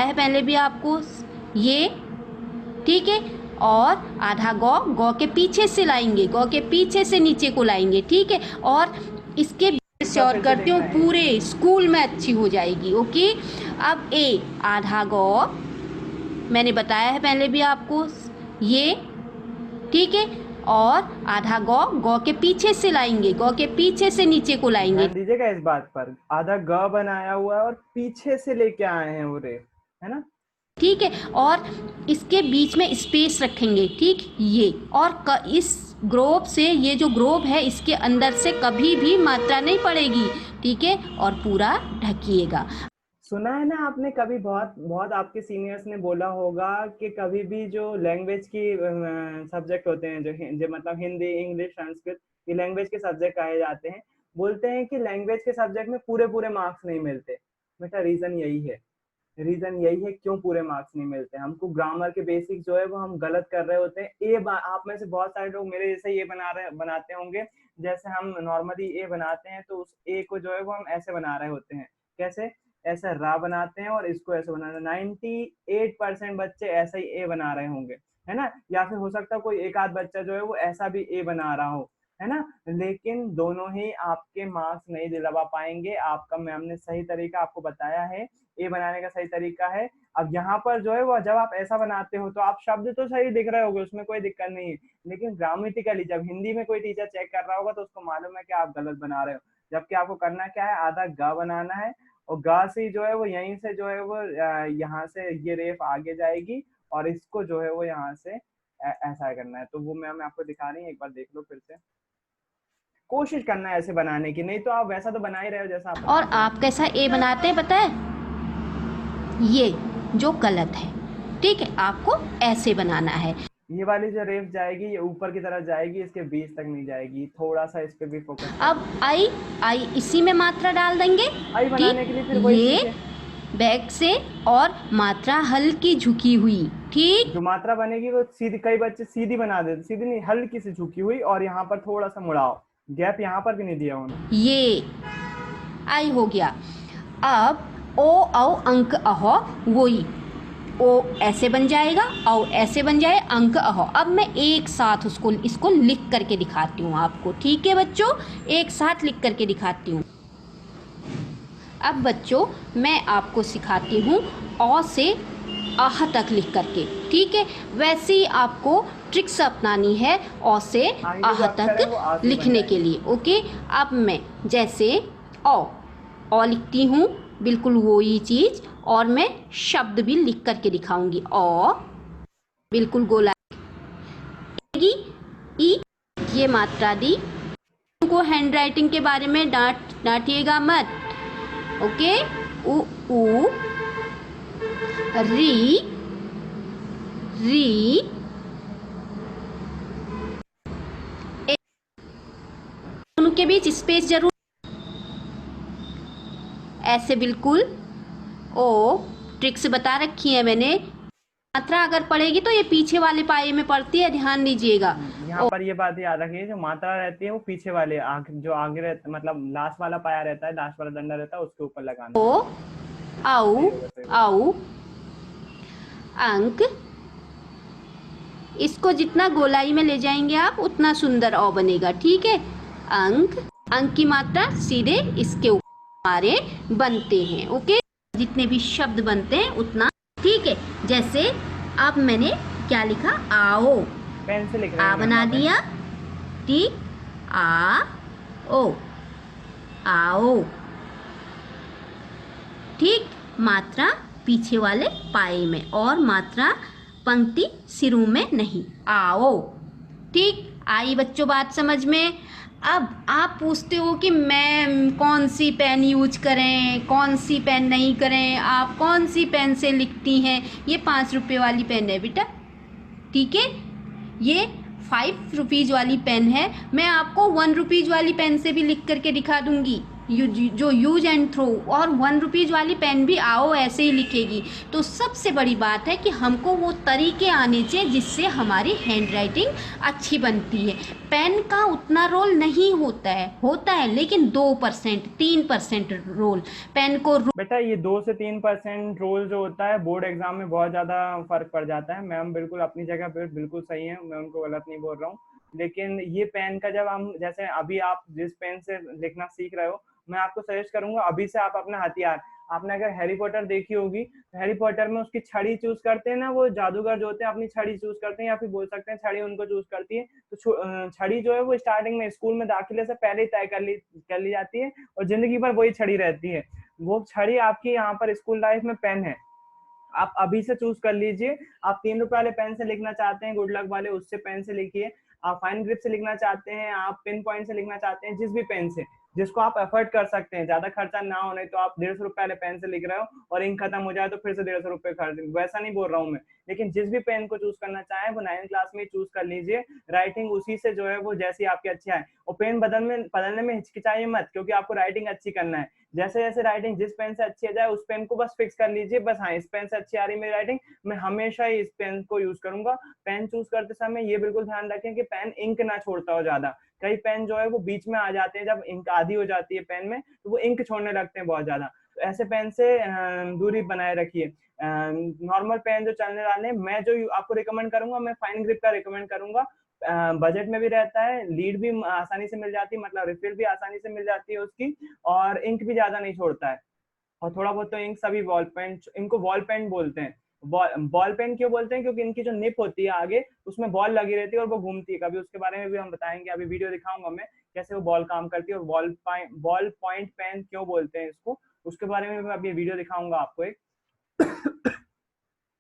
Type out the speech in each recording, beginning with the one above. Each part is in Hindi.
है पहले भी आपको ये, ठीक है। और आधा गौ, गौ के पीछे से लाएंगे, गौ के पीछे से नीचे को लाएंगे, ठीक है। और इसके श्योर करती हूँ पूरे स्कूल में अच्छी हो जाएगी। ओके। अब ए, आधा गौ, मैंने बताया है पहले भी आपको ये, ठीक है। और आधा गौ, गौ के पीछे से लाएंगे, गौ के पीछे से नीचे को लाएंगे। ध्यान दीजिएगा इस बात पर, आधा ग बनाया हुआ है और पीछे से लेके आए हैं वो रे, है ना, ठीक है। और इसके बीच में स्पेस रखेंगे, ठीक ये। और इस ग्रोव से, ये जो ग्रोव है इसके अंदर से कभी भी मात्रा नहीं पड़ेगी, ठीक है। और पूरा ढकिएगा। सुना है ना आपने कभी, बहुत बहुत आपके सीनियर्स ने बोला होगा कि कभी भी जो लैंग्वेज की सब्जेक्ट होते हैं, जो मतलब हिंदी, इंग्लिश, संस्कृत, ये लैंग्वेज के सब्जेक्ट कहे जाते हैं, बोलते हैं कि लैंग्वेज के सब्जेक्ट में पूरे पूरे मार्क्स नहीं मिलते। बेटा रीजन यही है, रीजन यही है क्यों पूरे मार्क्स नहीं मिलते। हमको ग्रामर के बेसिक जो है वो हम गलत कर रहे होते हैं। आप में से बहुत सारे लोग मेरे जैसे ये बनाते होंगे, जैसे हम नॉर्मली ए बनाते हैं तो उस ए को जो है वो हम ऐसे बना रहे होते हैं। कैसे? ऐसा रा बनाते हैं और इसको ऐसे बनाते हैं। 98% बच्चे ऐसा ही ए बना रहे होंगे, है ना। या फिर हो सकता है कोई एक आध बच्चा जो है वो ऐसा भी ए बना रहा हो, है ना। लेकिन दोनों ही आपके मार्क्स नहीं दिलवा पाएंगे। आपका मैम ने सही तरीका आपको बताया है, ए बनाने का सही तरीका है। अब यहाँ पर जो है वो जब आप ऐसा बनाते हो तो आप शब्द तो सही दिख रहे होगे, उसमें कोई दिक्कत नहीं है, लेकिन ग्रामेटिकली जब हिंदी में कोई टीचर चेक कर रहा होगा तो उसको मालूम है कि आप गलत बना रहे हो। जबकि आपको करना क्या है, आधा ग बनाना है और ग से जो है वो यहीं से जो है वो यहाँ से ये रेफ आगे जाएगी और इसको जो है वो यहाँ से ऐसा करना है। तो वो मैम आपको दिखा रही है, एक बार देख लो फिर से, कोशिश करना है ऐसे बनाने की, नहीं तो आप वैसा तो बना ही रहे हो जैसा आप और आप कैसा ए बनाते हैं पता है, ये जो गलत है, ठीक है। आपको ऐसे बनाना है। ये वाली जो रेफ जाएगी ये ऊपर की तरफ जाएगी, इसके बीच तक नहीं जाएगी। थोड़ा सा इस पे भी फोकस अब करिए। आई, आई इसी में मात्रा डाल देंगे, आई बनाने के लिए फिर ठीक वही ये चीज है, बैक से। और मात्रा हल्की झुकी हुई, ठीक। जो मात्रा बनेगी वो सीधी, कई बच्चे सीधी बना देते, सीधी नहीं हल्की सी झुकी हुई, और यहाँ पर थोड़ा सा मुड़ाव, गैप यहाँ पर भी नहीं दिया उन्होंने। ये आई हो गया। अब ओ औ अंक अहो, वही ओ ऐसे बन जाएगा, औ ऐसे बन जाए, अंक अहो। अब मैं एक साथ इसको लिख करके दिखाती हूँ आपको, ठीक है बच्चों, एक साथ लिख करके दिखाती हूँ। अब बच्चों मैं आपको सिखाती हूँ औ से आह तक लिख करके, ठीक है। वैसे ही आपको ट्रिक्स अपनानी है औ से आह तक लिखने के लिए। ओके। अब मैं जैसे औ लिखती हूँ, बिल्कुल वही चीज़, और मैं शब्द भी लिख करके दिखाऊंगी। औ बिल्कुल गोला ई, ये मात्रा दी। उनको हैंड राइटिंग के बारे में डांटिएगा मत। ओके। उ री, री उनके बीच स्पेस जरूर, ऐसे बिल्कुल। ओ ट्रिक्स बता रखी है मैंने। मात्रा अगर पड़ेगी तो ये पीछे वाले पाए में पड़ती है, ध्यान दीजिएगा। यहाँ पर ये बात याद रखिए, जो मात्रा रहती है वो पीछे वाले जो आगे रहता, मतलब लास्ट वाला पाया रहता है, लास्ट वाला डंडा रहता है, उसके ऊपर लगाना है। ओ सही औ होगा, सही होगा। औ अंक, इसको जितना गोलाई में ले जाएंगे आप उतना सुंदर औ बनेगा, ठीक है। अंक, अंक की मात्रा सीधे इसके ऊपर हमारे बनते हैं। ओके। जितने भी शब्द बनते हैं उतना, ठीक है। जैसे अब मैंने क्या लिखा, आओ, पेन से लिख रहे आ हैं मैम बना आप, है ना। दिया, ठीक। आ ओ, आओ, ठीक। मात्रा पीछे वाले पाए में और मात्रा पंक्ति सिरों में नहीं। आओ, ठीक। आई बच्चों बात समझ में। अब आप पूछते हो कि मैम कौन सी पेन यूज करें, कौन सी पेन नहीं करें, आप कौन सी पेन से लिखती हैं। ये 5 रुपये वाली पेन है बेटा, ठीक है। ये 5 रुपीज़ वाली पेन है। मैं आपको 1 रुपीज़ वाली पेन से भी लिख करके दिखा दूंगी। जो यूज एंड थ्रो, और 1 रुपीज़ वाली पेन भी आओ ऐसे ही लिखेगी। तो सबसे बड़ी बात है कि हमको वो तरीके आने चाहिए जिससे हमारी हैंड राइटिंग अच्छी बनती है। पेन का उतना रोल नहीं होता है लेकिन 2% 3% रोल पेन को बेटा ये 2 से 3% रोल जो होता है बोर्ड एग्जाम में बहुत ज्यादा फर्क पड़ जाता है। मैम बिल्कुल अपनी जगह पे बिल्कुल सही है, मैं उनको गलत नहीं बोल रहा हूँ। लेकिन ये पेन का जब हम, जैसे अभी आप जिस पेन से लिखना सीख रहे हो, मैं आपको सजेस्ट करूंगा अभी से आप अपना हथियार, आपने अगर हैरी पॉटर देखी होगी तो हैरी पॉटर में उसकी छड़ी चूज करते हैं ना, वो जादूगर जो होते हैं अपनी छड़ी चूज करते हैं, या फिर बोल सकते हैं छड़ी उनको चूज करती है। तो छड़ी जो है वो स्टार्टिंग में स्कूल में दाखिले से पहले ही तय कर ली जाती है और जिंदगी भर वही छड़ी रहती है। वो छड़ी आपकी यहाँ पर स्कूल लाइफ में पेन है, आप अभी से चूज कर लीजिए। आप 3 रुपए वाले पेन से लिखना चाहते हैं, गुड लक वाले, उससे पेन से लिखिए। आप फाइन ग्रिप से लिखना चाहते हैं, आप पिन पॉइंट से लिखना चाहते हैं, जिस भी पेन से जिसको आप एफर्ट कर सकते हैं, ज्यादा खर्चा ना हो, नहीं तो आप 150 रुपए वाले पेन से लिख रहे हो और इंक खत्म हो जाए तो फिर से 150 रुपए खर्च, वैसा नहीं बोल रहा हूँ मैं। लेकिन जिस भी पेन को चूज करना चाहें वो 9th क्लास में चूज कर लीजिए। राइटिंग उसी से जो है वो जैसी आपकी अच्छी आए, और पेन बदलने में हिचकिचाइए मत, क्योंकि आपको राइटिंग अच्छी करना है। जैसे जैसे राइटिंग जिस पेन से अच्छी आ जाए उस पेन को बस फिक्स कर लीजिए, बस हाँ इस पेन से अच्छी आ रही है मेरी राइटिंग, मैं हमेशा ही इस पेन को यूज करूंगा। पेन चूज करते समय ये बिल्कुल ध्यान रखें कि पेन इंक ना छोड़ता हो ज्यादा। कई पेन जो है वो बीच में आ जाते हैं, जब इंक आधी हो जाती है पेन में तो वो इंक छोड़ने लगते हैं बहुत ज्यादा। तो ऐसे पेन से दूरी बनाए रखिए। नॉर्मल पेन जो चलने वाले हैं, मैं जो आपको रिकमेंड करूंगा, मैं फाइन ग्रिप का रिकमेंड करूंगा। बजट में भी रहता है, लीड भी आसानी से मिल जाती है, मतलब रिफिल भी आसानी से मिल जाती है उसकी, और इंक भी ज्यादा नहीं छोड़ता है। और थोड़ा बहुत तो इंक सभी बॉल पेन, इनको बॉल पेन बोलते हैं। बॉल पेन क्यों बोलते हैं, क्योंकि इनकी जो निप होती है आगे उसमें बॉल लगी रहती है और वो घूमती है। कभी उसके बारे में भी हम बताएंगे, अभी वीडियो दिखाऊंगा मैं कैसे वो बॉल काम करती है, और बॉल पॉइंट पेन क्यों बोलते हैं इसको, उसके बारे में भी अभी वीडियो दिखाऊंगा आपको एक।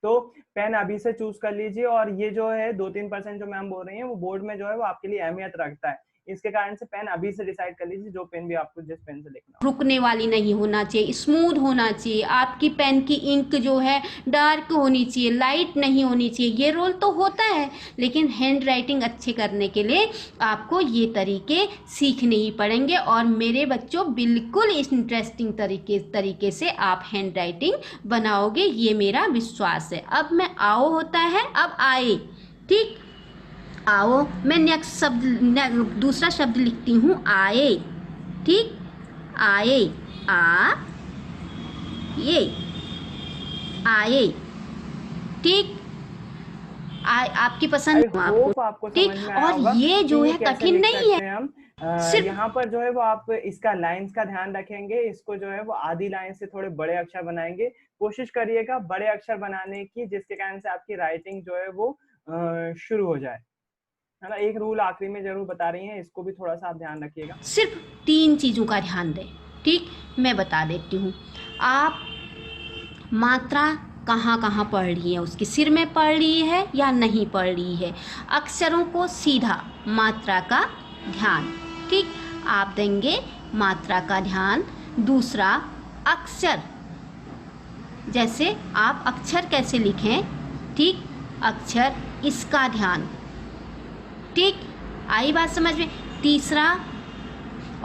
तो पेन अभी से चूज कर लीजिए। और ये जो है 2-3% जो मैम बोल रही है वो बोर्ड में जो है वो आपके लिए अहमियत रखता है, इसके कारण से पेन अभी से डिसाइड कर लीजिए जो पेन भी आपको, जिस पेन से लिखना हो। रुकने वाली नहीं होना चाहिए, स्मूथ होना चाहिए। आपकी पेन की इंक जो है डार्क होनी चाहिए, लाइट नहीं होनी चाहिए। ये रोल तो होता है, लेकिन हैंड राइटिंग अच्छे करने के लिए आपको ये तरीके सीखने ही पड़ेंगे। और मेरे बच्चों बिल्कुल इंटरेस्टिंग तरीके से आप हैंड राइटिंग बनाओगे, ये मेरा विश्वास है। अब मैं आओ होता है, अब आए। ठीक, आओ। मैं नेक्स्ट शब्द, दूसरा शब्द लिखती हूँ, आए। ठीक, आए, आ ये, आए। ठीक, आपकी आई पसंद आपको। होप आपको ठीक, समझ में आया और होगा ये कि जो ये है कैसे कठिन लिख नहीं है। सकते हैं हम। सिर्फ यहाँ पर जो है वो आप इसका लाइंस का ध्यान रखेंगे, इसको जो है वो आधी लाइन से थोड़े बड़े अक्षर बनाएंगे। कोशिश करिएगा बड़े अक्षर बनाने की, जिसके कारण से आपकी राइटिंग जो है वो शुरू हो जाए, है ना। एक रूल आखिरी में जरूर बता रही हैं, इसको भी थोड़ा सा आप ध्यान रखिएगा। सिर्फ 3 चीज़ों का ध्यान दें। ठीक, मैं बता देती हूँ। आप मात्रा कहाँ कहाँ पढ़ रही है, उसके सिर में पढ़ रही है या नहीं पढ़ रही है। अक्षरों को सीधा, मात्रा का ध्यान। ठीक, आप देंगे मात्रा का ध्यान। दूसरा, अक्षर, जैसे आप अक्षर कैसे लिखें, ठीक, अक्षर, इसका ध्यान। ठीक, आई बात समझ में। तीसरा,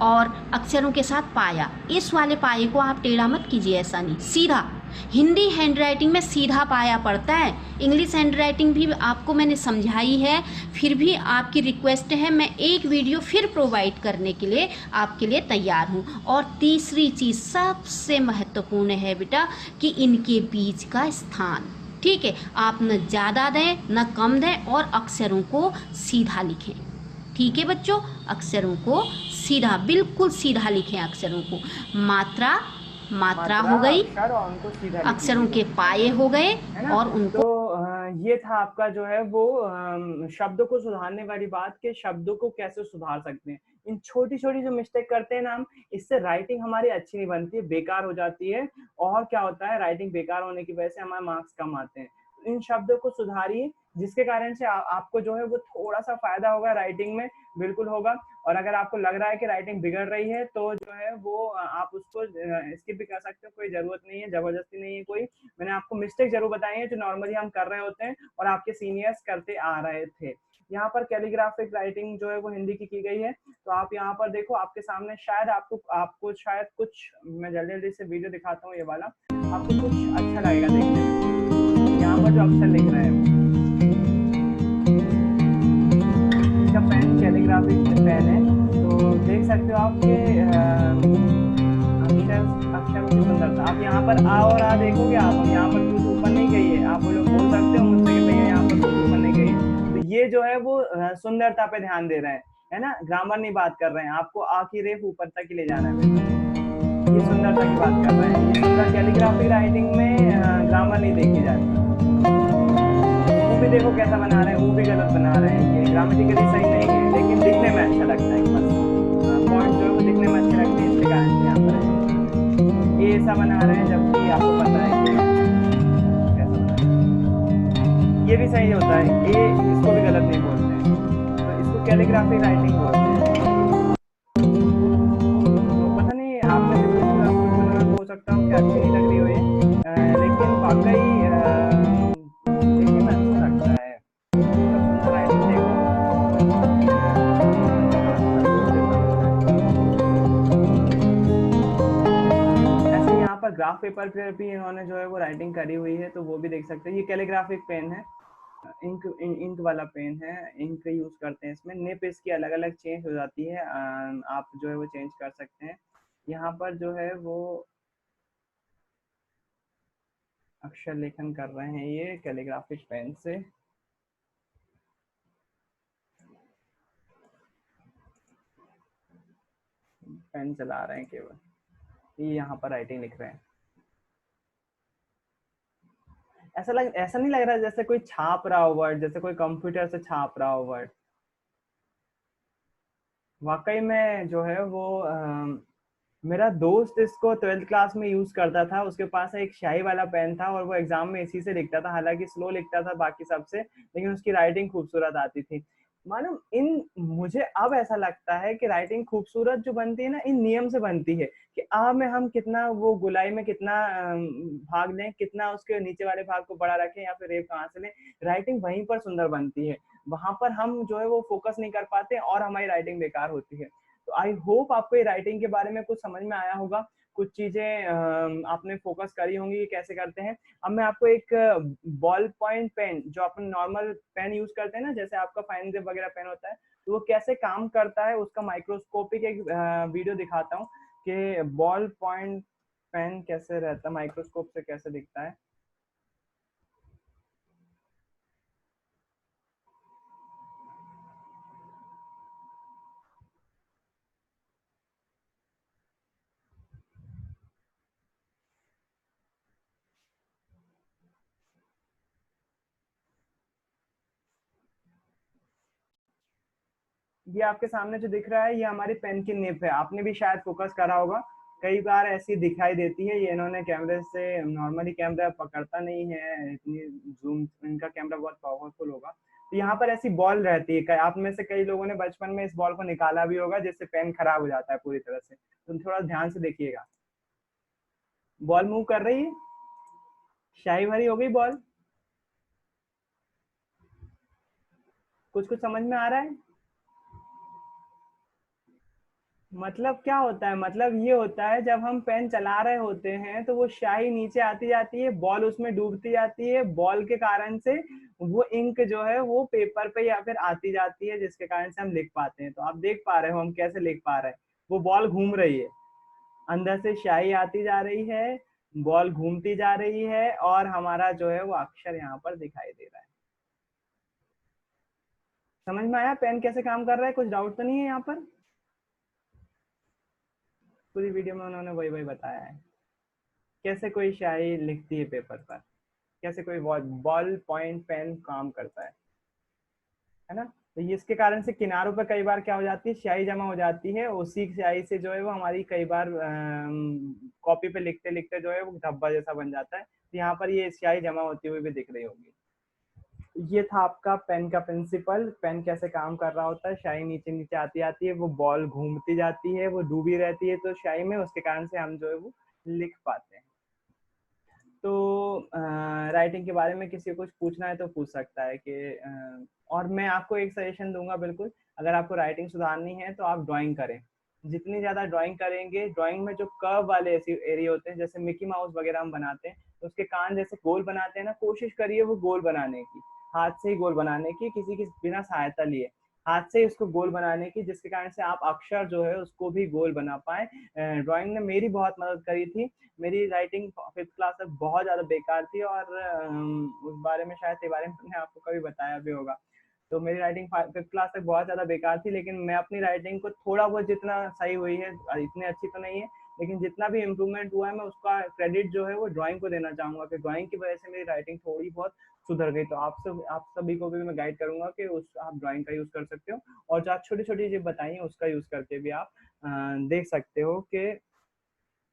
और अक्षरों के साथ पाया, इस वाले पाए को आप टेढ़ा मत कीजिए, ऐसा नहीं, सीधा। हिंदी हैंडराइटिंग में सीधा पाया पड़ता है, इंग्लिश हैंडराइटिंग भी आपको मैंने समझाई है, फिर भी आपकी रिक्वेस्ट है, मैं एक वीडियो फिर प्रोवाइड करने के लिए आपके लिए तैयार हूँ। और तीसरी चीज़ सबसे महत्वपूर्ण है बेटा, कि इनके बीच का स्थान। ठीक है, आप न ज़्यादा दें न कम दें, और अक्षरों को सीधा लिखें। ठीक है बच्चों, अक्षरों को सीधा, बिल्कुल सीधा लिखें अक्षरों को। मात्रा, मात्रा हो गई, अक्षर और उनको सीधा लिखिए, अक्षरों ठीक के है पाए हो गए, है ना। और तो उनको ये था आपका जो है वो शब्दों को सुधारने वाली बात, के शब्दों को कैसे सुधार सकते हैं। इन छोटी छोटी जो मिस्टेक करते हैं ना हम, इससे राइटिंग हमारी अच्छी नहीं बनती है, बेकार हो जाती है। और क्या होता है, राइटिंग बेकार होने की वजह से हमारे मार्क्स कम आते हैं। इन शब्दों को सुधारिए, जिसके कारण से आपको जो है वो थोड़ा सा फायदा होगा राइटिंग में, बिल्कुल होगा। और अगर आपको लग रहा है कि राइटिंग बिगड़ रही है तो जो है वो आप उसको स्किप भी कर सकते हो, कोई जरूरत नहीं है, जबरदस्ती नहीं है कोई। मैंने आपको मिस्टेक जरूर बताई है जो नॉर्मली हम कर रहे होते हैं और आपके सीनियर्स करते आ रहे थे। यहाँ पर कैलीग्राफिक राइटिंग जो है वो हिंदी की गई है। तो आप यहाँ पर देखो, आपके सामने शायद आपको शायद कुछ, मैं जल्दी जल्दी से वीडियो दिखाता हूँ ये वाला, आपको कुछ अच्छा लगेगा देखने में। यहाँ पर जो अक्षर लिख रहे हैं, इसका पेन कैलीग्राफिक पेन है। तो देख सकते हो आप के अक्षर की सुंदरता। आप यहाँ पर आ और आ देखोगे आप, यहाँ पर कुछ ऊपर नहीं गई है। आप लोग बोल सकते हो मुझसे कि भैया यहाँ पर कुछ ऊपर नहीं गई है। तो ये जो है वो सुंदरता पे ध्यान दे रहे हैं, है ना, ग्रामर नहीं बात कर रहे हैं। आपको आ की रेफ ऊपर तक ही ले जाना है, ये सुंदरता की बात कर रहे हैं। ये सुंदर कैलीग्राफिक राइटिंग में ग्रामर नहीं देखी जाती। वो भी देखो कैसा बना रहे हैं, वो भी गलत बना रहे हैं, ये ग्रामेटिकली सही नहीं है, लेकिन दिखने में अच्छा लगता है। बस पॉइंट जो है वो दिखने में अच्छे लगते हैं, इसके कारण से यहाँ पर ये ऐसा बना रहे हैं, जबकि आपको पता है कि कैसा बना रहे हैं। ये भी सही होता है, ए इसको भी गलत नहीं बोलते हैं, तो इसको कैलीग्राफिक राइटिंग बोलते हैं। तो पता नहीं आप में से कुछ हो सकता हो कि अच्छी नहीं लग रही हो ये, लेकिन वाकई देखने में अच्छा लगता है। सुंदर राइटिंग देखो, ऐसे यहाँ पर ग्राफ पेपर पे भी इन्होंने जो है वो राइटिंग करी हुई है, तो वो भी देख सकते हैं। ये कैलीग्राफिक पेन है, इंक वाला पेन है, इंक यूज करते हैं इसमें। निप इसकी अलग अलग चेंज हो जाती है, आप जो है वो चेंज कर सकते हैं। यहाँ पर जो है वो अक्षर लेखन कर रहे हैं ये कैलीग्राफिक पेन से। पेन चला रहे हैं केवल, ये यहाँ पर राइटिंग लिख रहे हैं। ऐसा नहीं लग रहा जैसे कोई छाप रहा हो वर्ड, जैसे कोई कंप्यूटर से छाप रहा हो वर्ड। वाकई में जो है वो मेरा दोस्त इसको 12th क्लास में यूज करता था। उसके पास एक स्याही वाला पेन था और वो एग्जाम में इसी से लिखता था, हालांकि स्लो लिखता था बाकी सबसे, लेकिन उसकी राइटिंग खूबसूरत आती थी। मालूम इन मुझे अब ऐसा लगता है कि राइटिंग खूबसूरत जो बनती है ना, इन नियम से बनती है कि आ में हम कितना वो गुलाई में कितना भाग लें, कितना उसके नीचे वाले भाग को बड़ा रखें या फिर रेप कहाँ से लें। राइटिंग वहीं पर सुंदर बनती है, वहां पर हम जो है वो फोकस नहीं कर पाते और हमारी राइटिंग बेकार होती है। तो आई होप आपको ये राइटिंग के बारे में कुछ समझ में आया होगा, कुछ चीजें आपने फोकस करी होंगी कि कैसे करते हैं। अब मैं आपको एक बॉल पॉइंट पेन, जो अपन नॉर्मल पेन यूज करते हैं ना, जैसे आपका फाइन जिप वगैरह पेन होता है, तो वो कैसे काम करता है उसका माइक्रोस्कोपिक एक वीडियो दिखाता हूँ कि बॉल पॉइंट पेन कैसे रहता है, माइक्रोस्कोप से कैसे दिखता है। ये आपके सामने जो दिख रहा है ये हमारी पेन की निब है। आपने भी शायद फोकस करा होगा, कई बार ऐसी दिखाई देती है। ये इन्होंने कैमरे से, नॉर्मली कैमरा पकड़ता नहीं है इतनी जूम, इनका कैमरा बहुत पावरफुल होगा। तो यहाँ पर ऐसी बॉल रहती है, आप में से कई लोगों ने बचपन में इस बॉल को निकाला भी होगा, जिससे पेन खराब हो जाता है पूरी तरह से। तुम थोड़ा ध्यान से देखिएगा, बॉल मूव कर रही है, शाही भरी हो गई बॉल। कुछ कुछ समझ में आ रहा है? मतलब क्या होता है, मतलब ये होता है जब हम पेन चला रहे होते हैं तो वो स्याही नीचे आती जाती है, बॉल उसमें डूबती जाती है, बॉल के कारण से वो इंक जो है वो पेपर पे या फिर आती जाती है, जिसके कारण से हम लिख पाते हैं। तो आप देख पा रहे हो हम कैसे लिख पा रहे हैं, वो बॉल घूम रही है, अंदर से स्याही आती जा रही है, बॉल घूमती जा रही है और हमारा जो है वो अक्षर यहाँ पर दिखाई दे रहा है। समझ में आया पेन कैसे काम कर रहा है? कुछ डाउट तो नहीं है यहाँ पर? पूरी वीडियो में उन्होंने वही वही बताया है, कैसे कोई स्याही लिखती है पेपर पर, कैसे कोई बॉल पॉइंट पेन काम करता है ना। तो ये इसके कारण से किनारों पर कई बार क्या हो जाती है, स्याही जमा हो जाती है, उसी स्याही से जो है वो हमारी कई बार कॉपी पे लिखते लिखते जो है वो धब्बा जैसा बन जाता है। तो यहाँ पर ये स्याही जमा होती हुई भी दिख रही होगी। ये था आपका पेन का प्रिंसिपल, पेन कैसे काम कर रहा होता है। स्याही नीचे नीचे आती आती है, वो बॉल घूमती जाती है, वो डूबी रहती है तो स्याही में, उसके कारण से हम जो है वो लिख पाते हैं। तो राइटिंग के बारे में किसी को कुछ पूछना है तो पूछ सकता है कि और मैं आपको एक सजेशन दूंगा बिल्कुल, अगर आपको राइटिंग सुधारनी है तो आप ड्राइंग करें। जितनी ज़्यादा ड्राइंग करेंगे, ड्राइंग में जो कर्व वाले ऐसे एरिया होते हैं, जैसे मिकी माउस वगैरह हम बनाते हैं, तो उसके कान जैसे गोल बनाते हैं ना, कोशिश करिए वो गोल बनाने की, हाथ से ही गोल बनाने की, किसी की बिना सहायता लिए हाथ से ही उसको गोल बनाने की, जिसके कारण से आप अक्षर जो है उसको भी गोल बना पाए। ड्राइंग ने मेरी बहुत मदद करी थी। मेरी राइटिंग 5th क्लास तक बहुत ज़्यादा बेकार थी और उस बारे में शायद के बारे में मैंने आपको कभी बताया भी होगा। तो मेरी राइटिंग 5th क्लास तक बहुत ज़्यादा बेकार थी, लेकिन मैं अपनी राइटिंग को थोड़ा बहुत जितना सही हुई है, इतनी अच्छी तो नहीं है, लेकिन जितना भी इम्प्रूवमेंट हुआ है मैं उसका क्रेडिट जो है वो ड्राइंग को देना चाहूँगा कि ड्राइंग की वजह से मेरी राइटिंग थोड़ी बहुत सुधर गई। तो आप सभी को भी मैं गाइड करूँगा कि उस आप ड्राइंग का यूज़ कर सकते हो, और जो आप छोटी-छोटी चीज़ें बताई हैं उसका यूज़ करके भी आप देख सकते हो कि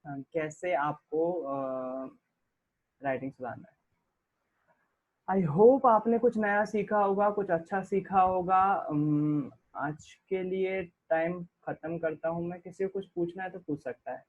कैसे आपको राइटिंग सुधारना है। आई होप आपने कुछ नया सीखा होगा, कुछ अच्छा सीखा होगा। आज के लिए टाइम खत्म करता हूँ मैं, किसी को कुछ पूछना है तो पूछ सकता है।